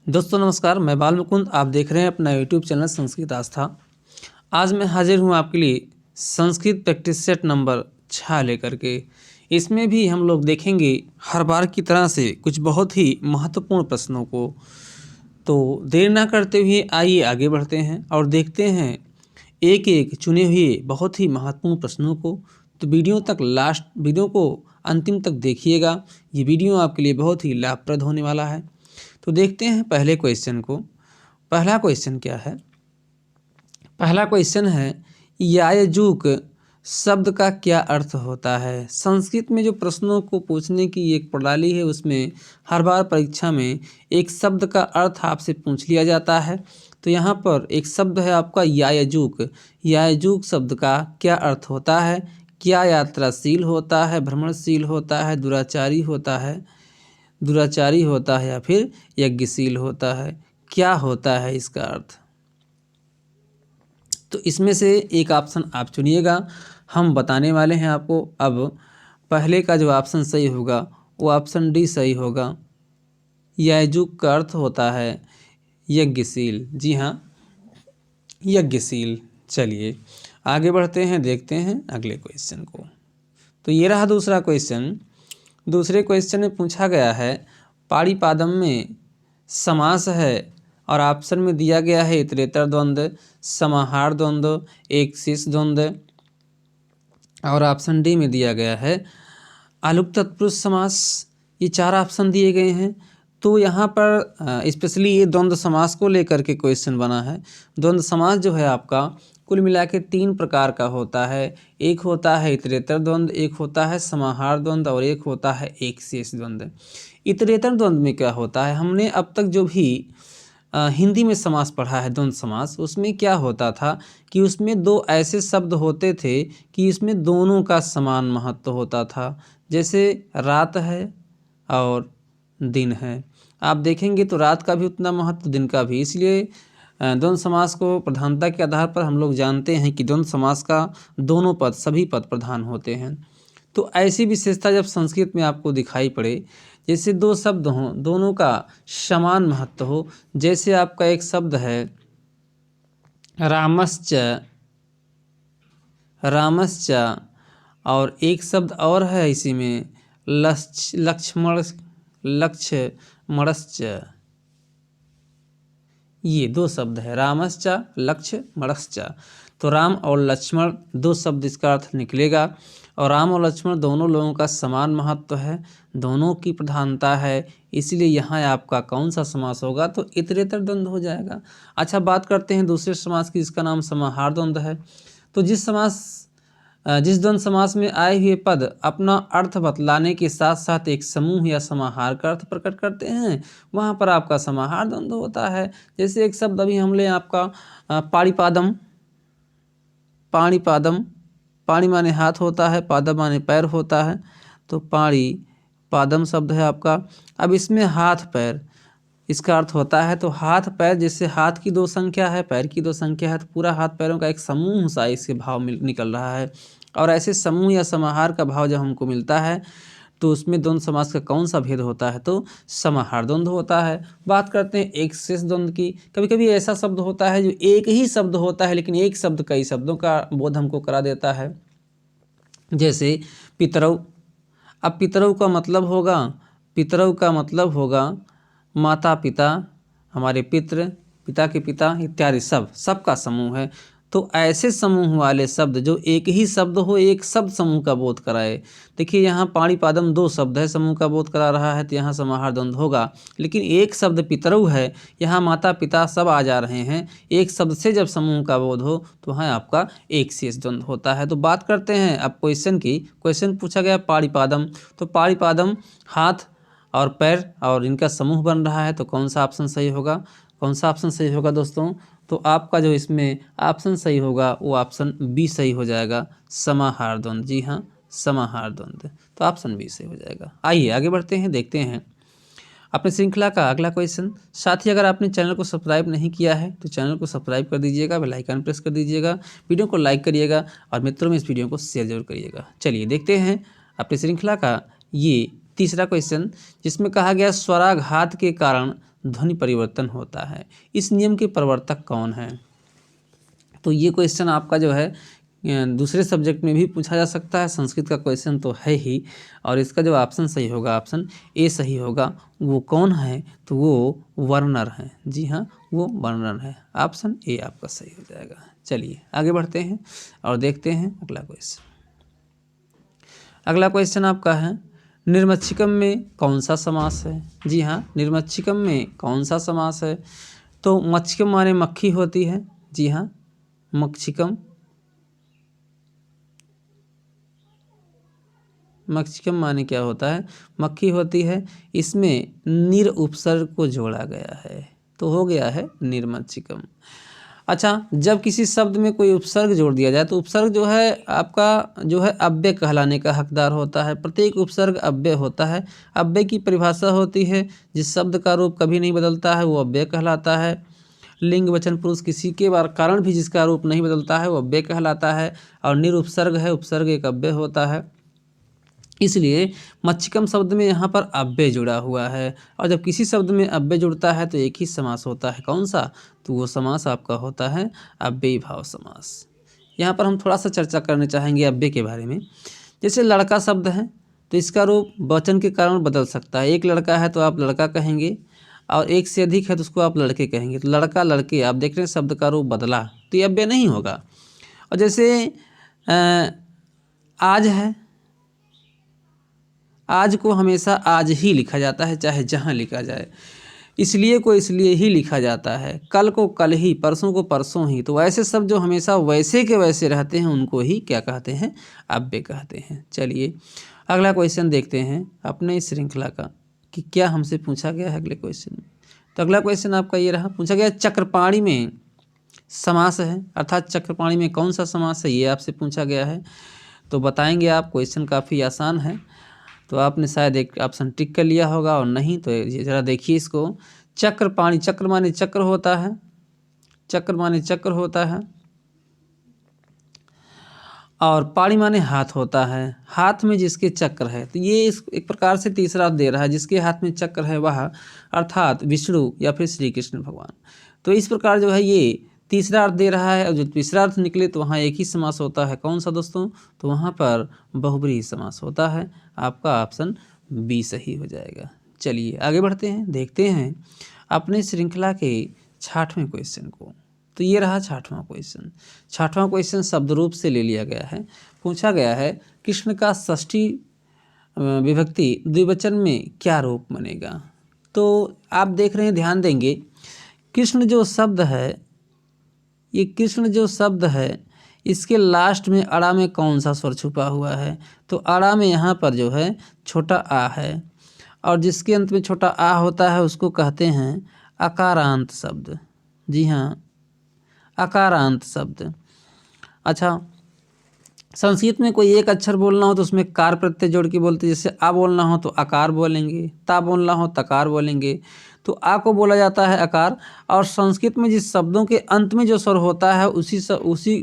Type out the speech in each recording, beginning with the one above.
दोस्तों नमस्कार, मैं बाल मुकुंद। आप देख रहे हैं अपना यूट्यूब चैनल संस्कृत आस्था। आज मैं हाजिर हूँ आपके लिए संस्कृत प्रैक्टिस सेट नंबर 6 लेकर के। इसमें भी हम लोग देखेंगे हर बार की तरह से कुछ बहुत ही महत्वपूर्ण प्रश्नों को। तो देर ना करते हुए आइए आगे बढ़ते हैं और देखते हैं एक एक चुने हुए बहुत ही महत्वपूर्ण प्रश्नों को। तो वीडियो को अंतिम तक देखिएगा। ये वीडियो आपके लिए बहुत ही लाभप्रद होने वाला है। तो देखते हैं पहले क्वेश्चन को। पहला क्वेश्चन क्या है? पहला क्वेश्चन है यायजुक शब्द का क्या अर्थ होता है। संस्कृत में जो प्रश्नों को पूछने की एक प्रणाली है, उसमें हर बार परीक्षा में एक शब्द का अर्थ आपसे पूछ लिया जाता है। तो यहाँ पर एक शब्द है आपका यायजुक। यायजुक शब्द का क्या अर्थ होता है? क्या यात्राशील होता है, भ्रमणशील होता है, दुराचारी होता है या फिर यज्ञशील होता है? क्या होता है इसका अर्थ? तो इसमें से एक ऑप्शन आप चुनिएगा, हम बताने वाले हैं आपको। अब पहले का जो ऑप्शन सही होगा वो ऑप्शन डी सही होगा। यायजुक का अर्थ होता है यज्ञशील। जी हाँ, यज्ञशील। चलिए आगे बढ़ते हैं, देखते हैं अगले क्वेश्चन को। तो ये रहा दूसरा क्वेश्चन। दूसरे क्वेश्चन में पूछा गया है पाणिपादम में समास है और ऑप्शन में दिया गया है इतरेतर द्वंद्व, समाहार द्वंद्व, एक शेष द्वंद्व, और ऑप्शन डी में दिया गया है आलुक तत्पुरुष समास। ये चार ऑप्शन दिए गए हैं। तो यहाँ पर स्पेशली ये द्वंद्व समास को लेकर के क्वेश्चन बना है। द्वंद्व समास जो है आपका कुल मिला के 3 प्रकार का होता है। एक होता है इतरेतर द्वंद्व, एक होता है समाहार द्वंद्व और एक होता है एक शेष द्वंद्व। इतरेतर द्वंद्व में क्या होता है, हमने अब तक जो भी हिंदी में समास पढ़ा है द्वंद्व समास, उसमें क्या होता था कि उसमें दो ऐसे शब्द होते थे कि इसमें दोनों का समान महत्व होता था। जैसे रात है और दिन है। आप देखेंगे तो रात का भी उतना महत्व, दिन का भी। इसलिए द्वंद्व समास को प्रधानता के आधार पर हम लोग जानते हैं कि द्वंद्व समास का दोनों पद, सभी पद प्रधान होते हैं। तो ऐसी विशेषता जब संस्कृत में आपको दिखाई पड़े, जैसे दो शब्द हों, दोनों का समान महत्व हो। जैसे आपका एक शब्द है रामश्च, रामश्च, और एक शब्द और है इसी में लक्ष्मणश्च। ये दो शब्द है रामश्च, लक्ष्मणश्च। तो राम और लक्ष्मण दो शब्द इसका अर्थ निकलेगा। और राम और लक्ष्मण दोनों लोगों का समान महत्व है, दोनों की प्रधानता है। इसलिए यहाँ आपका कौन सा समास होगा? तो इतरेतर द्वंद्व हो जाएगा। अच्छा, बात करते हैं दूसरे समास की, जिसका नाम समाहार द्वंद्व है। तो जिस द्वंद्व समास में आए हुए पद अपना अर्थ बतलाने के साथ साथ एक समूह या समाहार का अर्थ प्रकट करते हैं, वहाँ पर आपका समाहार द्वंद्व होता है। जैसे एक शब्द अभी हम ले आपका पाणिपादम। पाणिपादम, पाणि माने हाथ होता है, पादम माने पैर होता है। तो पाणि पादम शब्द है आपका। अब इसमें हाथ पैर इसका अर्थ होता है। तो हाथ पैर, जैसे हाथ की 2 संख्या है, पैर की 2 संख्या है, तो पूरा हाथ पैरों का एक समूह सा इसके भाव निकल रहा है। और ऐसे समूह या समाहार का भाव जब हमको मिलता है तो उसमें द्वंद्व समास का कौन सा भेद होता है? तो समाहार द्वंद्व होता है। बात करते हैं एक शेष द्वंद्व की। कभी कभी ऐसा शब्द होता है जो एक ही शब्द होता है, लेकिन एक शब्द कई शब्दों का बोध हमको करा देता है। जैसे पितरौ। अब पितरौ का मतलब होगा, पितरौ का मतलब होगा माता पिता, हमारे पितृ, पिता के पिता इत्यादि, सबका समूह है। तो ऐसे समूह वाले शब्द जो एक ही शब्द हो, एक शब्द समूह का बोध कराए। देखिए यहाँ पाणिपादम 2 शब्द है, समूह का बोध करा रहा है, तो यहाँ समाहार द्वंद्व होगा। लेकिन एक शब्द पितरौ है, यहाँ माता पिता सब आ जा रहे हैं। एक शब्द से जब समूह का बोध हो तो वहाँ आपका एक शेष द्वंद्व होता है। तो बात करते हैं अब क्वेश्चन की। क्वेश्चन पूछा गया पाणिपादम। तो पाणिपादम हाथ और पैर और इनका समूह बन रहा है। तो कौन सा ऑप्शन सही होगा? कौन सा ऑप्शन सही होगा दोस्तों? तो आपका जो इसमें ऑप्शन सही होगा वो ऑप्शन बी सही हो जाएगा, समाहार द्वंद्व। जी हाँ, समाहार द्वंद्व। तो ऑप्शन बी सही हो जाएगा। आइए आगे बढ़ते हैं, देखते हैं अपने श्रृंखला का अगला क्वेश्चन। साथ ही अगर आपने चैनल को सब्सक्राइब नहीं किया है तो चैनल को सब्सक्राइब कर दीजिएगा, बेल आइकन प्रेस कर दीजिएगा, वीडियो को लाइक करिएगा और मित्रों में इस वीडियो को शेयर जरूर करिएगा। चलिए देखते हैं अपनी श्रृंखला का ये तीसरा क्वेश्चन, जिसमें कहा गया स्वराघात के कारण ध्वनि परिवर्तन होता है। इस नियम के प्रवर्तक कौन है? तो ये क्वेश्चन आपका जो है दूसरे सब्जेक्ट में भी पूछा जा सकता है, संस्कृत का क्वेश्चन तो है ही। और इसका जो ऑप्शन सही होगा, ऑप्शन ए सही होगा। वो कौन है? तो वो वर्नर है। जी हाँ, वो वर्नर है। ऑप्शन ए आपका सही हो जाएगा। चलिए आगे बढ़ते हैं और देखते हैं अगला क्वेश्चन। अगला क्वेश्चन आपका है, निर्मच्छिकम में कौन सा समास है? जी हाँ, निर्मच्छिकम में कौन सा समास है? तो मच्छिकम माने मक्खी होती है। जी हाँ, मक्षिकम, मक्षिकम माने क्या होता है? मक्खी होती है। इसमें निर उपसर्ग को जोड़ा गया है तो हो गया है निर्मच्छिकम। अच्छा, जब किसी शब्द में कोई उपसर्ग जोड़ दिया जाए तो उपसर्ग जो है आपका जो है अव्यय कहलाने का हकदार होता है। प्रत्येक उपसर्ग अव्यय होता है। अव्यय की परिभाषा होती है, जिस शब्द का रूप कभी नहीं बदलता है वो अव्यय कहलाता है। लिंग वचन पुरुष किसी के कारण भी जिसका रूप नहीं बदलता है वो अव्यय कहलाता है। और निरुपसर्ग है, उपसर्ग एक अव्यय होता है। इसलिए मच्छिकम शब्द में यहाँ पर अव्यय जुड़ा हुआ है। और जब किसी शब्द में अव्यय जुड़ता है तो एक ही समास होता है। कौन सा? तो वो समास आपका होता है अव्ययी भाव समास। यहाँ पर हम थोड़ा सा चर्चा करना चाहेंगे अव्यय के बारे में। जैसे लड़का शब्द है तो इसका रूप वचन के कारण बदल सकता है। एक लड़का है तो आप लड़का कहेंगे, और एक से अधिक है तो उसको आप लड़के कहेंगे। तो लड़का लड़के आप देख रहे हैं शब्द का रूप बदला तो ये अव्यय नहीं होगा। और जैसे आज है, आज को हमेशा आज ही लिखा जाता है चाहे जहाँ लिखा जाए। इसलिए को इसलिए ही लिखा जाता है। कल को कल ही, परसों को परसों ही। तो ऐसे शब्द जो हमेशा वैसे के वैसे रहते हैं उनको ही क्या कहते हैं? अव्यय कहते हैं। चलिए अगला क्वेश्चन देखते हैं अपने इस श्रृंखला का कि क्या हमसे पूछा गया है अगले क्वेश्चन में। तो अगला क्वेश्चन आपका ये रहा, पूछा गया चक्रपाणी में समास है, अर्थात चक्रपाणी में कौन सा समास है ये आपसे पूछा गया है। तो बताएंगे आप। क्वेश्चन काफ़ी आसान है, तो आपने शायद एक ऑप्शन टिक कर लिया होगा, और नहीं तो ये ज़रा देखिए इसको। चक्रपाणी, चक्र माने चक्र होता है, चक्र माने चक्र होता है, और पाणी माने हाथ होता है। हाथ में जिसके चक्र है, तो ये इस एक प्रकार से तीसरा अर्थ दे रहा है, जिसके हाथ में चक्र है वह अर्थात विष्णु या फिर श्री कृष्ण भगवान। तो इस प्रकार जो है ये तीसरा अर्थ दे रहा है। और जो तीसरा अर्थ निकले तो वहाँ एक ही समास होता है। कौन सा दोस्तों? तो वहाँ पर बहुब्रीहि समास होता है। आपका ऑप्शन बी सही हो जाएगा। चलिए आगे बढ़ते हैं, देखते हैं अपने श्रृंखला के 60वें क्वेश्चन को। तो ये रहा 60वां क्वेश्चन। 60वां क्वेश्चन शब्द रूप से ले लिया गया है। पूछा गया है कृष्ण का षष्ठी विभक्ति द्विवचन में क्या रूप बनेगा। तो आप देख रहे हैं, ध्यान देंगे, कृष्ण जो शब्द है, ये कृष्ण जो शब्द है इसके लास्ट में अड़ा में कौन सा स्वर छुपा हुआ है। तो अड़ा में यहाँ पर जो है छोटा आ है, और जिसके अंत में छोटा आ होता है उसको कहते हैं अकारांत शब्द। जी हाँ, अकारांत शब्द। अच्छा, संस्कृत में कोई एक अक्षर बोलना हो तो उसमें कार प्रत्यय जोड़ के बोलते हैं। जैसे आ बोलना हो तो आकार बोलेंगे, ता बोलना हो तकार बोलेंगे। तो आ को बोला जाता है आकार। और संस्कृत में जिस शब्दों के अंत में जो स्वर होता है उसी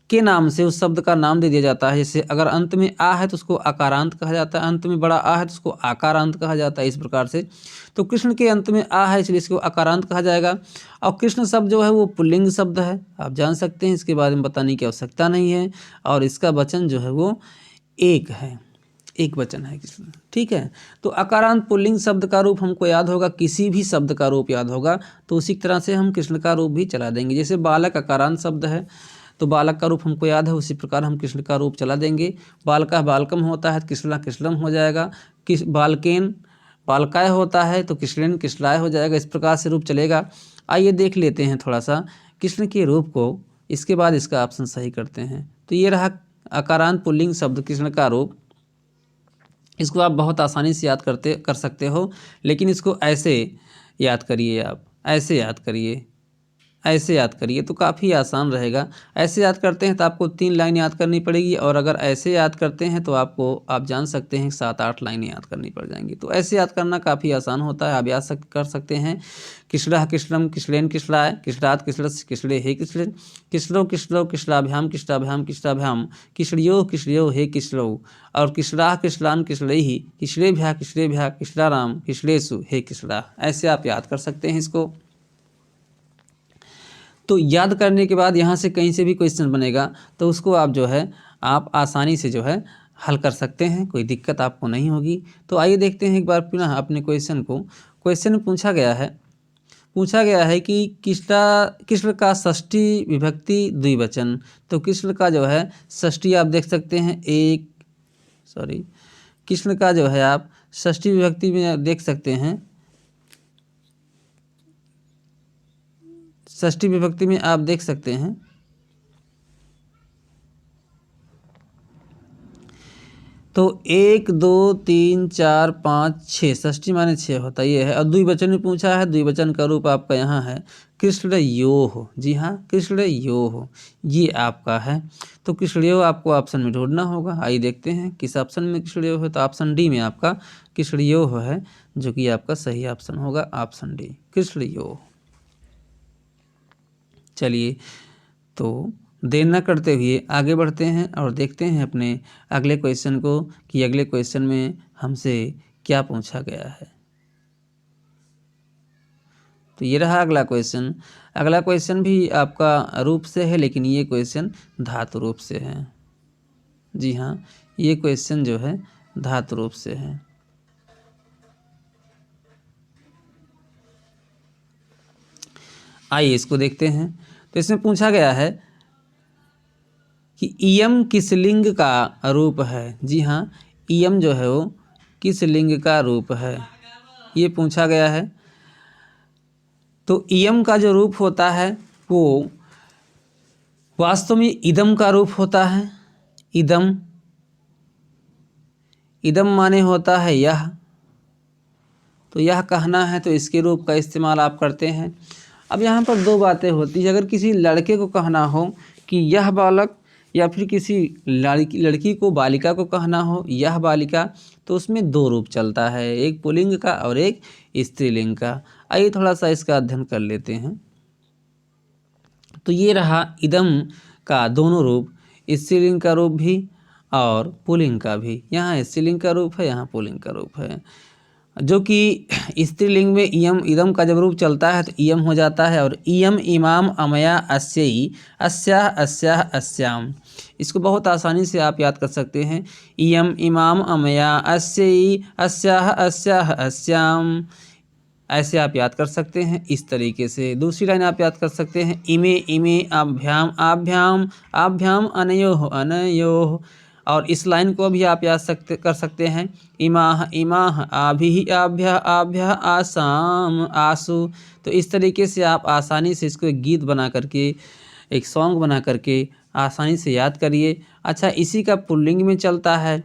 के नाम से उस शब्द का नाम दे दिया जाता है। जैसे अगर अंत में आ है तो उसको आकारांत कहा जाता है, अंत में बड़ा आ है तो उसको आकारांत कहा जाता है। इस प्रकार से तो कृष्ण के अंत में आ है इसलिए इसको आकारांत कहा जाएगा। और कृष्ण शब्द जो है वो पुल्लिंग शब्द है, आप जान सकते हैं, इसके बारे में बताने की आवश्यकता नहीं है। और इसका वचन जो है वो एक है, एक वचन है कृष्ण। ठीक है, तो अकारांत पुल्लिंग शब्द का रूप हमको याद होगा, किसी भी शब्द का रूप याद होगा तो उसी तरह से हम कृष्ण का रूप भी चला देंगे। जैसे बालक अकारांत शब्द है तो बालक का रूप हमको याद है, उसी प्रकार हम कृष्ण का रूप चला देंगे। बालका बालकम होता है तो कृष्णा कृष्णम हो जाएगा। बालकेन बालकाय होता है तो कृष्णेन कृष्णाय हो जाएगा। इस प्रकार से रूप चलेगा। आइए देख लेते हैं थोड़ा सा कृष्ण के रूप को, इसके बाद इसका ऑप्शन सही करते हैं। तो ये रहा अकारांत पुल्लिंग शब्द कृष्ण का रूप। इसको आप बहुत आसानी से याद कर सकते हो, लेकिन इसको ऐसे याद करिए, आप ऐसे याद करिए, ऐसे याद करिए तो काफ़ी आसान रहेगा। ऐसे याद करते हैं तो आपको 3 लाइन याद करनी पड़ेगी, और अगर ऐसे याद करते हैं तो आपको आप जान सकते हैं 7-8 लाइनें याद करनी पड़ जाएंगी। तो ऐसे याद करना काफ़ी आसान होता है। आप याद कर सकते हैं किसड़ा किसलम किसलेन किसलाय किसड़ात किसलस किसड़े हे किसलेन किसलो किसलो किसलाभ्याम किसलाभ्याम किसलाभ्याम किसड़ियो हे किसलो और किसड़ा किसलान किसड़ई किसड़े भ्या किसड़ाराम किसड़ेसु हे किसड़ा। ऐसे आप याद कर सकते हैं इसको। तो याद करने के बाद यहाँ से कहीं से भी क्वेश्चन बनेगा तो उसको आप जो है आप आसानी से जो है हल कर सकते हैं, कोई दिक्कत आपको नहीं होगी। तो आइए देखते हैं एक बार पुनः अपने क्वेश्चन को। क्वेश्चन में पूछा गया है कि कृष्ण का षष्ठी विभक्ति द्विवचन। तो कृष्ण का जो है षष्ठी आप देख सकते हैं कृष्ण का जो है आप षष्ठी विभक्ति में देख सकते हैं, षष्ठी विभक्ति में आप देख सकते हैं तो 1 2 3 4 5 6 षष्ठी माने 6 होता ये है। और द्विवचन में पूछा है, द्विवचन का रूप आपका यहाँ है कृष्णयोः। जी हाँ, कृष्णयोः ये आपका है। तो कृष्णयोः आपको ऑप्शन में ढूंढना होगा। आइए देखते हैं किस ऑप्शन में कृष्णयोः है। तो ऑप्शन डी में आपका कृष्णयोः है, जो कि आपका सही ऑप्शन होगा, ऑप्शन डी कृष्णयोः। चलिए तो देर न करते हुए आगे बढ़ते हैं और देखते हैं अपने अगले क्वेश्चन को कि अगले क्वेश्चन में हमसे क्या पूछा गया है। तो ये रहा अगला क्वेश्चन। अगला क्वेश्चन भी आपका रूप से है, लेकिन ये क्वेश्चन धातु रूप से है। जी हाँ, ये क्वेश्चन जो है धातु रूप से है। आइए इसको देखते हैं। तो इसमें पूछा गया है कि इयम किस लिंग का रूप है। जी हाँ, इयम जो है वो किस लिंग का रूप है, ये पूछा गया है। तो इयम का जो रूप होता है वो वास्तव में इदम का रूप होता है। इदम माने होता है यह। तो यह कहना है तो इसके रूप का इस्तेमाल आप करते हैं। अब यहाँ पर दो बातें होती है। अगर किसी लड़के को कहना हो कि यह बालक, या फिर किसी लड़की को, बालिका को कहना हो यह बालिका, तो उसमें दो रूप चलता है, एक पुल्लिंग का और एक स्त्रीलिंग का। आइए थोड़ा सा इसका अध्ययन कर लेते हैं। तो ये रहा इदम का दोनों रूप, स्त्रीलिंग का रूप भी और पुल्लिंग का भी। यहाँ स्त्रीलिंग का रूप है, यहाँ पुल्लिंग का रूप है। जो कि स्त्रीलिंग में इयम इदम का जब रूप चलता है तो इयम हो जाता है। और इयम इमाम अमया अस्यई अस्याह अस्याह अस्याम, इसको बहुत आसानी से आप याद कर सकते हैं। इयम इमाम अमया अस्यई अस्याह अस्याह अस्याम, ऐसे आप याद कर सकते हैं। इस तरीके से दूसरी लाइन आप याद कर सकते हैं, इमे इमे आभ्याम आभ्याम आभ्याम अनयोः अनयोः। और इस लाइन को भी आप याद कर सकते हैं, इमाह इमाह आभिः आभ्यः आभ्यः आसाम आसु। तो इस तरीके से आप आसानी से इसको एक गीत बना करके, एक सॉन्ग बना करके आसानी से याद करिए। अच्छा, इसी का पुल्लिंग में चलता है।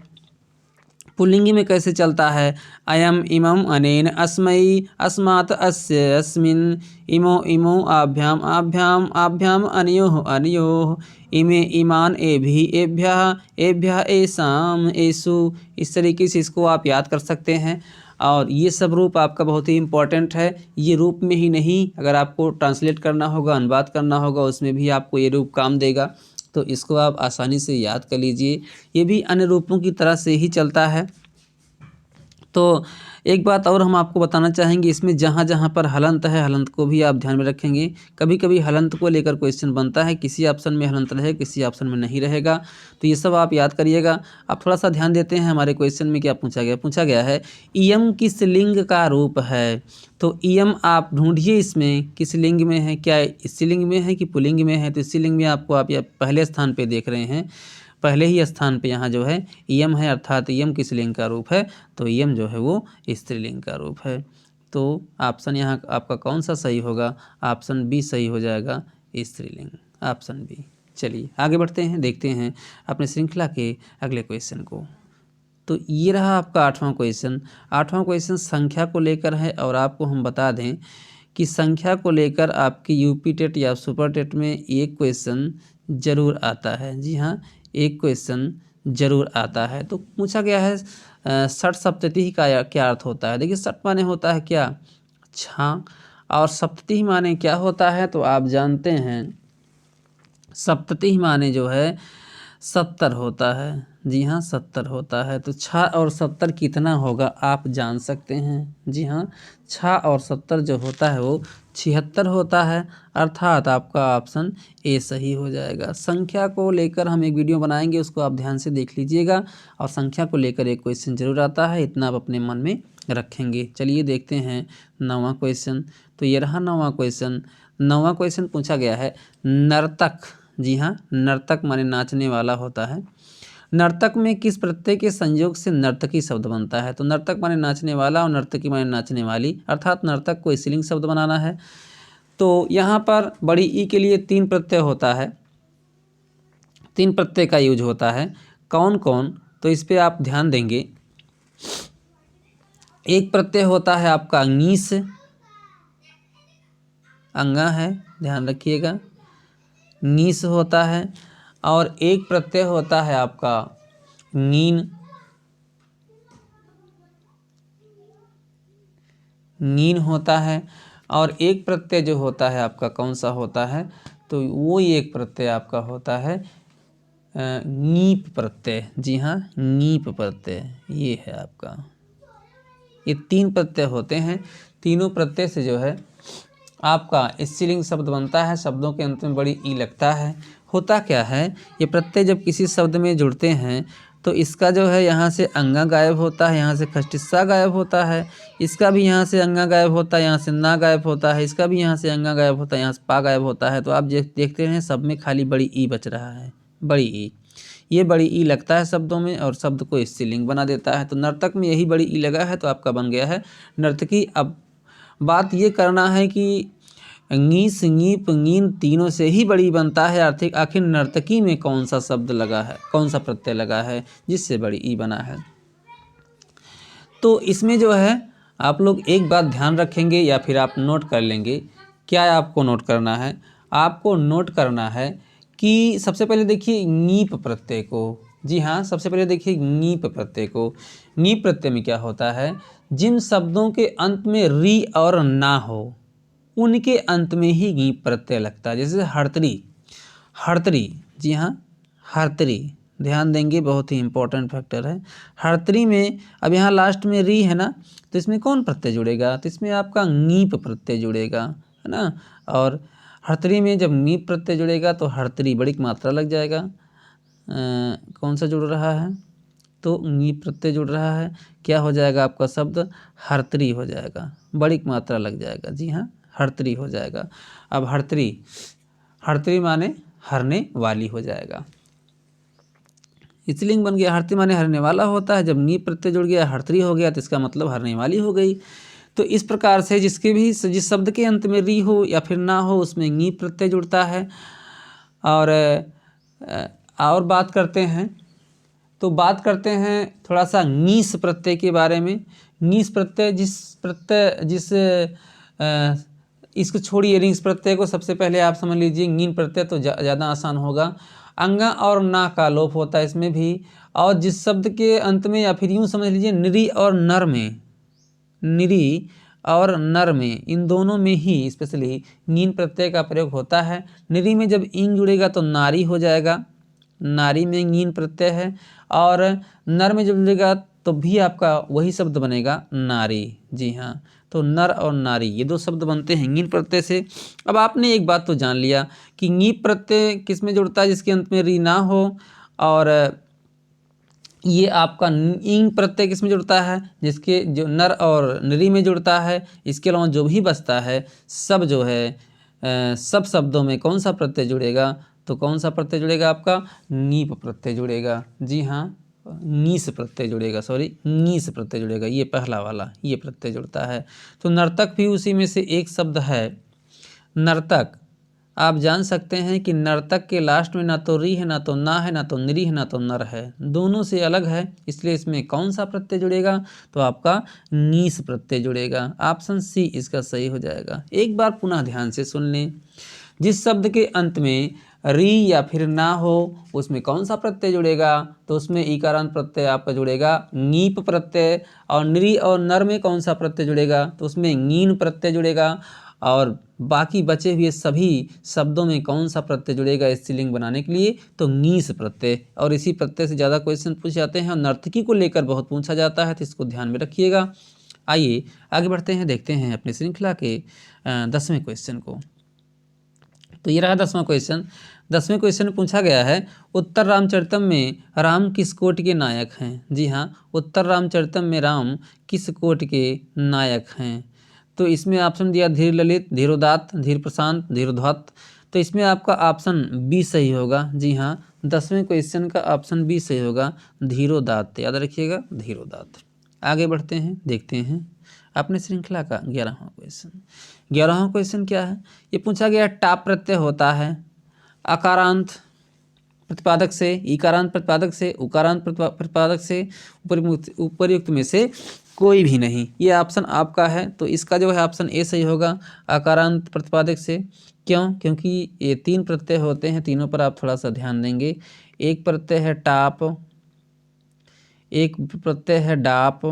पुल्लिंगी में कैसे चलता है, अयम इमम अनेन अस्मयी अस्मात् अस्य अस्मिन् इमो इमो आभ्याम आभ्याम आभ्याम अनयोः अनयोः इमे इमान एभिः एभ्यः एभ्यः एसाम एसु। इस तरीके से इसको आप याद कर सकते हैं। और ये सब रूप आपका बहुत ही इम्पोर्टेंट है। ये रूप में ही नहीं, अगर आपको ट्रांसलेट करना होगा, अनुवाद करना होगा, उसमें भी आपको ये रूप काम देगा। तो इसको आप आसानी से याद कर लीजिए। ये भी अन्य रूपों की तरह से ही चलता है। तो एक बात और हम आपको बताना चाहेंगे, इसमें जहाँ जहाँ पर हलंत है, हलंत को भी आप ध्यान में रखेंगे। कभी कभी हलंत को लेकर क्वेश्चन बनता है, किसी ऑप्शन में हलंत रहे, किसी ऑप्शन में नहीं रहेगा। तो ये सब आप याद करिएगा। आप थोड़ा सा ध्यान देते हैं हमारे क्वेश्चन में क्या पूछा गया है, इयम किस लिंग का रूप है। तो इयम आप ढूंढिए इसमें किस लिंग में है, क्या स्त्रीलिंग में है कि पुल्लिंग में है। तो स्त्रीलिंग में आपको आप पहले स्थान पर देख रहे हैं, पहले ही स्थान पे यहाँ जो है इयम है, अर्थात इयम किस लिंग का रूप है, तो इयम जो है वो स्त्रीलिंग का रूप है। तो ऑप्शन यहाँ आपका कौन सा सही होगा, ऑप्शन बी सही हो जाएगा, स्त्रीलिंग, ऑप्शन बी। चलिए आगे बढ़ते हैं, देखते हैं अपने श्रृंखला के अगले क्वेश्चन को। तो ये रहा आपका 8वां क्वेश्चन। 8वां क्वेश्चन संख्या को लेकर है, और आपको हम बता दें कि संख्या को लेकर आपकी यूपी टेट या सुपर टेट में एक क्वेश्चन जरूर आता है। जी हाँ, एक क्वेश्चन जरूर आता है। तो पूछा गया है षट सप्ततिही का क्या अर्थ होता है। देखिए, षट माने होता है क्या, 6, और सप्ततिही माने क्या होता है, तो आप जानते हैं सप्ततिही माने जो है 70 होता है। जी हाँ, 70 होता है। तो 6 और 70 कितना होगा आप जान सकते हैं। जी हाँ, 6 और 70 जो होता है वो 76 होता है, अर्थात आपका ऑप्शन ए सही हो जाएगा। संख्या को लेकर हम एक वीडियो बनाएंगे, उसको आप ध्यान से देख लीजिएगा, और संख्या को लेकर एक क्वेश्चन जरूर आता है, इतना आप अपने मन में रखेंगे। चलिए देखते हैं 9वां क्वेश्चन। तो ये रहा 9वां क्वेश्चन। 9वां क्वेश्चन पूछा गया है नर्तक। जी हाँ, नर्तक माने नाचने वाला होता है। नर्तक में किस प्रत्यय के संयोग से नर्तकी शब्द बनता है। तो नर्तक माने नाचने वाला और नर्तकी माने नाचने वाली, अर्थात नर्तक को स्त्रीलिंग शब्द बनाना है। तो यहाँ पर बड़ी ई के लिए 3 प्रत्यय होता है, 3 प्रत्यय का यूज होता है। कौन कौन, तो इस पर आप ध्यान देंगे। एक प्रत्यय होता है आपका ङीस, अंगा है, ध्यान रखिएगा, ङीस होता है। और एक प्रत्यय होता है आपका ङीन, ङीन होता है। और एक प्रत्यय जो होता है आपका कौन सा होता है, तो वो एक प्रत्यय आपका होता है ङीप प्रत्यय। जी हाँ, ङीप प्रत्यय ये है आपका। ये 3 प्रत्यय होते हैं, तीनों प्रत्यय से जो है आपका स्त्रीलिंग शब्द बनता है। शब्दों के अंत में बड़ी ई लगता है। होता क्या है, ये प्रत्यय जब किसी शब्द में जुड़ते हैं तो इसका जो है यहाँ से अंगा गायब होता है, यहाँ से खष्टिस्सा गायब होता है, इसका भी यहाँ से अंगा गायब होता है, यहाँ से ना गायब होता है, इसका भी यहाँ से अंगा गायब होता है, यहाँ से पा गायब होता है। तो आप देखते हैं सब में खाली बड़ी ई बच रहा है, बड़ी ई। ये बड़ी ई लगता है शब्दों में और शब्द को स्त्रीलिंग बना देता है। तो नर्तक में यही बड़ी ई लगा है, तो आपका बन गया है नर्तकी। अब बात ये करना है कि ङीस, ङीप, ङीन तीनों से ही बड़ी बनता है। आखिर नर्तकी में कौन सा शब्द लगा है, कौन सा प्रत्यय लगा है जिससे बड़ी ई बना है। तो इसमें जो है आप लोग एक बात ध्यान रखेंगे या फिर आप नोट कर लेंगे। क्या आपको नोट करना है, आपको नोट करना है कि सबसे पहले देखिए ङीप प्रत्यय को। जी हाँ, सबसे पहले देखिए ङीप प्रत्यय को। ङीप प्रत्यय में क्या होता है, जिन शब्दों के अंत में री और ना हो उनके अंत में ही ङीप प्रत्यय लगता है। जैसे हर्तरी, हर्तरी, जी हाँ, हर्तरी, ध्यान देंगे, बहुत ही इंपॉर्टेंट फैक्टर है। हर्तरी में अब यहाँ लास्ट में री है ना, तो इसमें कौन प्रत्यय जुड़ेगा, तो इसमें आपका ङीप प्रत्यय जुड़ेगा, है ना। और हर्तरी में जब ङीप प्रत्यय जुड़ेगा तो हर्तरी बड़ी मात्रा लग जाएगा। कौन सा जुड़ रहा है, तो ङीप प्रत्यय जुड़ रहा है, क्या हो जाएगा आपका शब्द हर्तरी हो जाएगा, बड़ी मात्रा लग जाएगा। जी हाँ, हर्तरी हो जाएगा। अब हर्तरी, हर्तरी माने हरने वाली हो जाएगा, स्त्रीलिंग बन गया। हर्तरी माने हरने वाला होता है, जब ङीप प्रत्यय जुड़ गया हर्तरी हो गया तो इसका मतलब हरने वाली हो गई। तो इस प्रकार से जिस शब्द के अंत में री हो या फिर ना हो उसमें ङीप प्रत्यय जुड़ता है। और बात करते हैं, तो बात करते हैं थोड़ा सा ङीस प्रत्यय के बारे में। ङीस प्रत्यय इसको छोड़िए, ङीस प्रत्यय को सबसे पहले आप समझ लीजिए। ङीन प्रत्यय तो ज़्यादा आसान होगा। अंगा और ना का लोप होता है इसमें भी, और जिस शब्द के अंत में या फिर यूँ समझ लीजिए निरी और नर में, निरी और नर में, इन दोनों में ही स्पेशली ङीन प्रत्यय का प्रयोग होता है। निरी में जब इंग जुड़ेगा तो नारी हो जाएगा, नारी में ङीन प्रत्यय है। और नर में जब जुड़ेगा तो भी आपका वही शब्द बनेगा नारी। जी हाँ, तो नर और नारी ये 2 शब्द बनते हैं ङीन प्रत्यय से। अब आपने एक बात तो जान लिया कि ङीप प्रत्यय किस में जुड़ता है, जिसके अंत में री ना हो। और ये आपका इंग प्रत्यय किस में जुड़ता है, जिसके जो नर और नरी में जुड़ता है। इसके अलावा जो भी बचता है सब जो है सब शब्दों में कौन सा प्रत्यय जुड़ेगा, तो कौन सा प्रत्यय जुड़ेगा आपका ङीप प्रत्यय जुड़ेगा। जी हाँ, ङीस प्रत्यय जुड़ेगा, सॉरी ङीस प्रत्यय जुड़ेगा, ये पहला वाला ये प्रत्यय जुड़ता है। तो नर्तक भी उसी में से एक शब्द है, नर्तक। आप जान सकते हैं कि नर्तक के लास्ट में ना तो री है, ना तो ना है, ना तो निरी है, ना तो नर है, दोनों से अलग है, इसलिए इसमें कौन सा प्रत्यय जुड़ेगा? तो आपका नीस प्रत्यय जुड़ेगा। ऑप्शन सी इसका सही हो जाएगा। एक बार पुनः ध्यान से सुन लें, जिस शब्द के अंत में री या फिर ना हो उसमें कौन सा प्रत्यय जुड़ेगा? तो उसमें ईकारांत प्रत्यय आपका जुड़ेगा नीप प्रत्यय। और निरी और नर में कौन सा प्रत्यय जुड़ेगा? तो उसमें ङीन प्रत्यय जुड़ेगा। और बाकी बचे हुए सभी शब्दों में कौन सा प्रत्यय जुड़ेगा स्त्रीलिंग बनाने के लिए? तो ङीस प्रत्यय। और इसी प्रत्यय से ज़्यादा क्वेश्चन पूछे जाते हैं और नर्तकी को लेकर बहुत पूछा जाता है, तो इसको ध्यान में रखिएगा। आइए आगे बढ़ते हैं, देखते हैं अपनी श्रृंखला के 10वें क्वेश्चन को। तो ये रहा 10वां क्वेश्चन। 10वें क्वेश्चन में पूछा गया है, उत्तर रामचरितम में राम किस कोटि के नायक हैं? जी हाँ, उत्तर रामचरितम में राम किस कोटि के नायक हैं? तो इसमें ऑप्शन दिया धीर ललित, धीरोदात्त, धीर प्रशांत, धीरोधत्त। तो इसमें आपका ऑप्शन बी सही होगा। जी हाँ, 10वें क्वेश्चन का ऑप्शन बी सही होगा, धीरोदात्त। याद रखिएगा, धीरोदात्त। आगे बढ़ते हैं, देखते हैं अपने श्रृंखला का 11वां क्वेश्चन। 11वां क्वेश्चन क्या है? ये पूछा गया टाप प्रत्यय होता है अकारांत प्रतिपादक से, ईकारांत प्रतिपादक से, उकारांत प्रतिपादक से, उपरयुक्त में से कोई भी नहीं। ये ऑप्शन आपका है, तो इसका जो है ऑप्शन ए सही होगा, अकारांत प्रतिपादक से। क्यों? क्योंकि ये 3 प्रत्यय होते हैं, तीनों पर आप थोड़ा सा ध्यान देंगे। एक प्रत्यय है टाप, एक प्रत्यय है डाप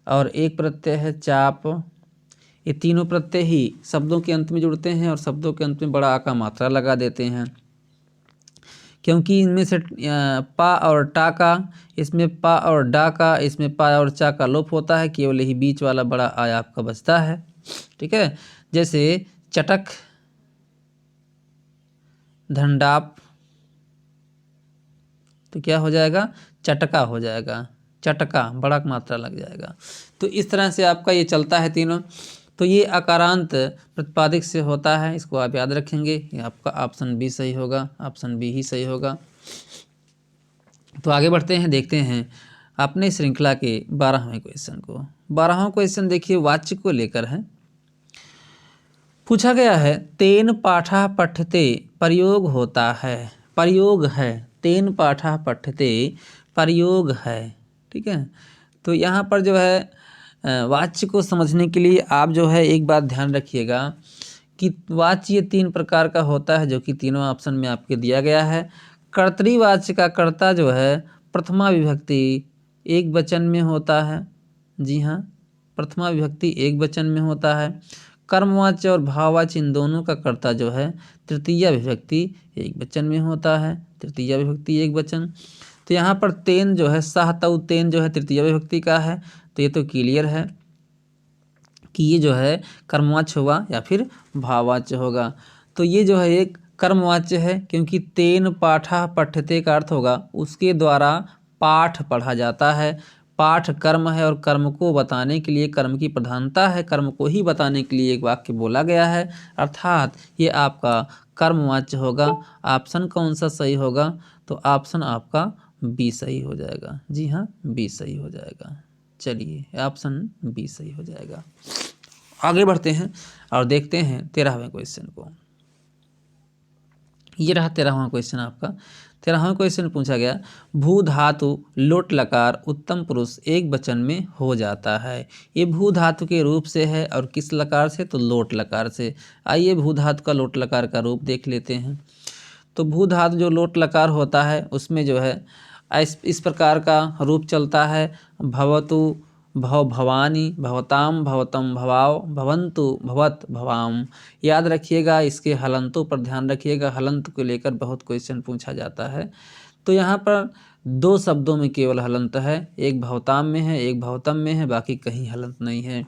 और एक प्रत्यय है चाप। ये तीनों प्रत्यय ही शब्दों के अंत में जुड़ते हैं और शब्दों के अंत में बड़ा आ का मात्रा लगा देते हैं, क्योंकि इनमें से पा और टा का, इसमें पा और डा का, इसमें पा और चा का लोप होता है, केवल यही बीच वाला बड़ा आ आपका बचता है। ठीक है, जैसे चटक, धनडाप, तो क्या हो जाएगा? चटका हो जाएगा, चटका, बड़ा मात्रा लग जाएगा। तो इस तरह से आपका ये चलता है तीनों। तो ये अकारांत प्रतिपादक से होता है, इसको आप याद रखेंगे। ये आपका ऑप्शन बी सही होगा, ऑप्शन बी ही सही होगा। तो आगे बढ़ते हैं, देखते हैं अपने श्रृंखला के 12वें क्वेश्चन को। 12वां क्वेश्चन देखिए वाच्य को लेकर है। पूछा गया है, तेन पाठा पठते प्रयोग होता है, प्रयोग है, तेन पाठा पठते प्रयोग है। ठीक है, तो यहाँ पर जो है वाच्य को समझने के लिए आप जो है एक बात ध्यान रखिएगा कि वाच्य 3 प्रकार का होता है, जो कि तीनों ऑप्शन में आपके दिया गया है। कर्तृवाच्य का कर्ता जो है प्रथमा विभक्ति एक वचन में होता है। जी हाँ, प्रथमा विभक्ति एक वचन में होता है। कर्मवाच्य और भाववाच्य इन दोनों का कर्ता जो है तृतीया विभक्ति एक वचन में होता है, तृतीया विभक्ति एक वचन। तो यहाँ पर तेन जो है सहतऊ तेन जो है तृतीया विभक्ति का है, तो ये तो क्लियर है कि ये जो है कर्मवाच्य होगा या फिर भाववाच्य होगा। तो ये जो है एक कर्मवाच्य है, क्योंकि तेन पाठा पठ्यते का अर्थ होगा उसके द्वारा पाठ पढ़ा जाता है। पाठ कर्म है और कर्म को बताने के लिए, कर्म की प्रधानता है, कर्म को ही बताने के लिए एक वाक्य बोला गया है, अर्थात ये आपका कर्मवाच्य होगा। ऑप्शन कौन सा सही होगा? तो ऑप्शन आपका बी सही हो जाएगा। जी हाँ, बी सही हो जाएगा। चलिए, ऑप्शन बी सही हो जाएगा। आगे बढ़ते हैं और देखते हैं 13वें क्वेश्चन को। ये रहा 13वां क्वेश्चन आपका। 13वां क्वेश्चन पूछा गया, भू धातु लोट लकार उत्तम पुरुष एक वचन में हो जाता है। ये भू धातु के रूप से है और किस लकार से? तो लोट लकार से। आइए भू धातु का लोट लकार का रूप देख लेते हैं। तो भू धातु जो लोट लकार होता है उसमें जो है इस प्रकार का रूप चलता है, भवतु, भव भवानी, भवताम, भवतम, भवाव, भवंतु, भवत, भवाम। याद रखिएगा, इसके हलंतों पर ध्यान रखिएगा, हलंत को लेकर बहुत क्वेश्चन पूछा जाता है। तो यहाँ पर 2 शब्दों में केवल हलंत है, एक भवताम में है, एक भवतम में है, बाकी कहीं हलंत नहीं है।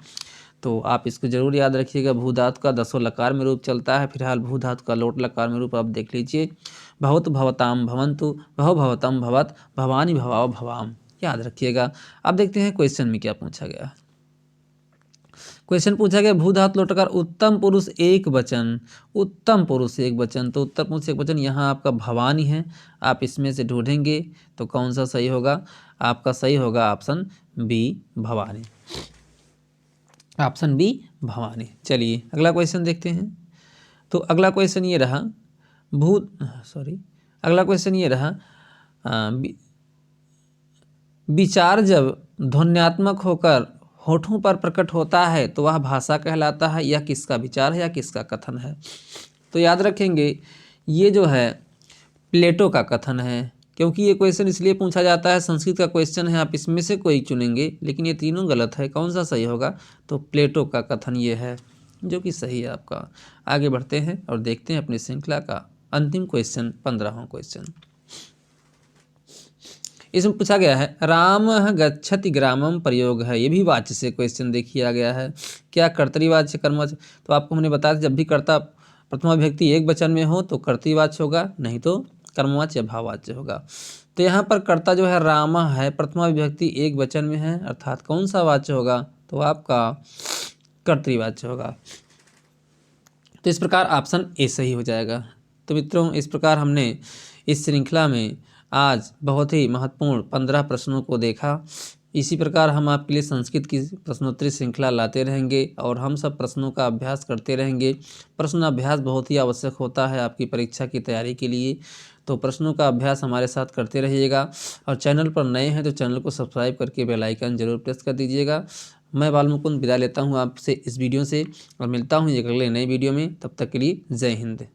तो आप इसको जरूर याद रखिएगा। भू धातु का 10 लकार में रूप चलता है। फिलहाल भू धातु का लोट लकार में रूप आप देख लीजिए, भवतु, भवताम, भवंतु, भव, भवतम, भवत, भवानी, भवाव, भवाम। याद रखिएगा। अब देखते हैं क्वेश्चन में क्या पूछा गया। क्वेश्चन पूछा गया, भू धातु लोट लकार उत्तम पुरुष एक वचन, उत्तम पुरुष एक वचन। तो उत्तम पुरुष एक वचन यहाँ आपका भवानी है। आप इसमें से ढूंढेंगे तो कौन सा सही होगा? आपका सही होगा option B, Bhavani. Option B, Bhavani. चलिए अगला क्वेश्चन देखते हैं। तो अगला क्वेश्चन ये रहा अगला क्वेश्चन ये रहा विचार जब ध्वन्यात्मक होकर होठों पर प्रकट होता है तो वह भाषा कहलाता है। यह किसका विचार है या किसका कथन है? तो याद रखेंगे ये जो है प्लेटो का कथन है, क्योंकि ये क्वेश्चन इसलिए पूछा जाता है, संस्कृत का क्वेश्चन है, आप इसमें से कोई चुनेंगे, लेकिन ये तीनों गलत है, कौन सा सही होगा? तो प्लेटो का कथन ये है जो कि सही है आपका। आगे बढ़ते हैं और देखते हैं अपनी श्रृंखला का अंतिम क्वेश्चन, 15वां क्वेश्चन। इसमें पूछा गया है राम गच्छति ग्रामम प्रयोग है, ये भी वाच्य से क्वेश्चन देखिए गया है। क्या कर्तरीवाच्य कर्मवाच्य? तो आपको हमने बताया जब भी कर्ता प्रथमा विभक्ति एक वचन में हो तो कर्तरीवाच्य होगा, नहीं तो कर्मवाच्य भाववाच्य होगा। तो यहाँ पर कर्ता जो है रामा है, प्रथमा विभक्ति एक वचन में है, अर्थात कौन सा वाच्य होगा? तो आपका कर्तरीवाच्य होगा। तो इस प्रकार ऑप्शन ए सही हो जाएगा। तो मित्रों, इस प्रकार हमने इस श्रृंखला में आज बहुत ही महत्वपूर्ण 15 प्रश्नों को देखा। इसी प्रकार हम आपके लिए संस्कृत की प्रश्नोत्तरी श्रृंखला लाते रहेंगे और हम सब प्रश्नों का अभ्यास करते रहेंगे। प्रश्न अभ्यास बहुत ही आवश्यक होता है आपकी परीक्षा की तैयारी के लिए, तो प्रश्नों का अभ्यास हमारे साथ करते रहिएगा। और चैनल पर नए हैं तो चैनल को सब्सक्राइब करके बेल आइकन जरूर प्रेस कर दीजिएगा। मैं बालमुकुंद विदा लेता हूँ आपसे इस वीडियो से और मिलता हूँ एक अगले नए वीडियो में। तब तक के लिए जय हिंद।